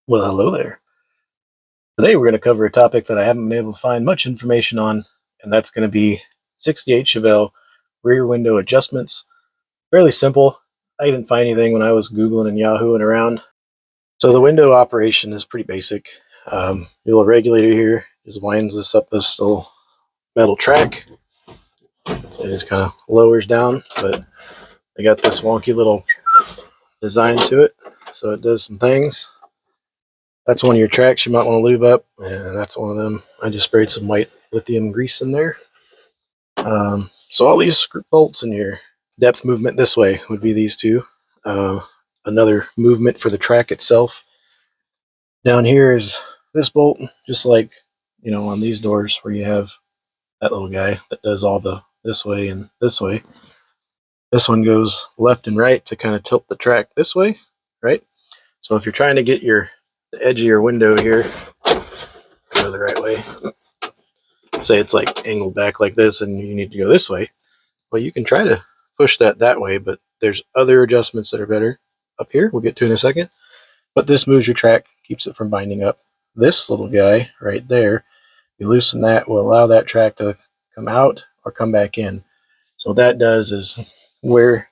Well, hello there. Today we're going to cover a topic that I haven't been able to find much information on, and that's going to be 68 Chevelle rear window adjustments. Fairly simple. I didn't find anything when I was Googling and Yahooing around. So the window operation is pretty basic. The little regulator here just winds this up this little metal track. So it just kind of lowers down, but I got this wonky little design to it, so it does some things. That's one of your tracks you might want to lube up, and that's one of them. I just sprayed some white lithium grease in there. So all these bolts in here, depth movement this way would be these two. Another movement for the track itself. Down here is this bolt, just like, on these doors where you have that little guy that does all the this way and this way. This one goes left and right to kind of tilt the track this way, right? So if you're trying to get the edge of your window here go the right way, say it's like angled back like this and you need to go this way, well, you can try to push that way, but there's other adjustments that are better up here we'll get to in a second. But this moves your track, keeps it from binding up. This little guy right there, you loosen that, will allow that track to come out or come back in. So what that does is where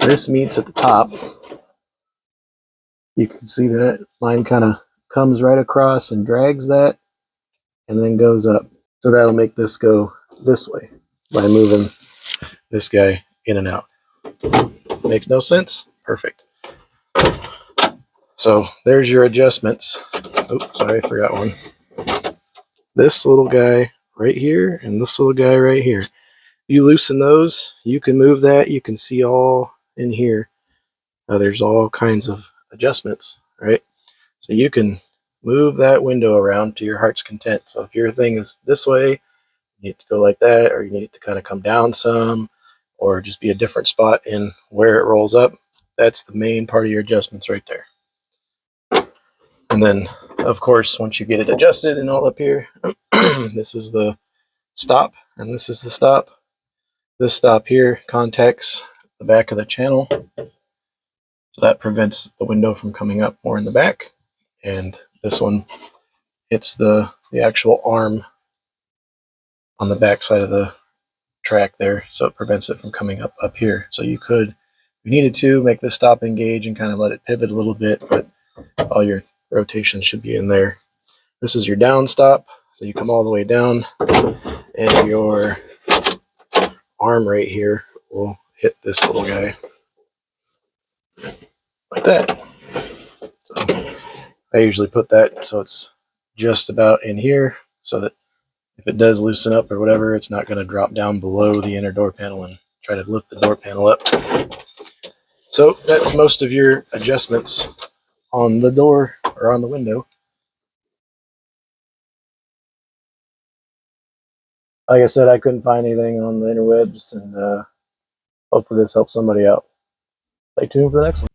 this meets at the top, you can see that line kind of comes right across and drags that and then goes up. So that'll make this go this way by moving this guy in and out. Makes no sense? Perfect. So there's your adjustments. Oops, sorry, I forgot one. This little guy right here and this little guy right here. You loosen those, you can move that. You can see all in here. There's all kinds of adjustments, right? So you can move that window around to your heart's content. So if your thing is this way, you need to go like that, or you need to kind of come down some, or just be a different spot in where it rolls up. That's the main part of your adjustments right there. And then, of course, once you get it adjusted and all up here, this is the stop, and this is the stop. This stop here contacts the back of the channel, so that prevents the window from coming up more in the back. And this one hits the actual arm on the back side of the track there, so it prevents it from coming up here. So you could, if you needed to, make this stop engage and kind of let it pivot a little bit, but all your rotation should be in there. This is your down stop, so you come all the way down, and your arm right here will hit this little guy like that. So I usually put that so it's just about in here, so that if it does loosen up or whatever, it's not going to drop down below the inner door panel and try to lift the door panel up. So that's most of your adjustments on the door or on the window. Like I said, I couldn't find anything on the interwebs, and hopefully this helps somebody out. Stay tuned for the next one.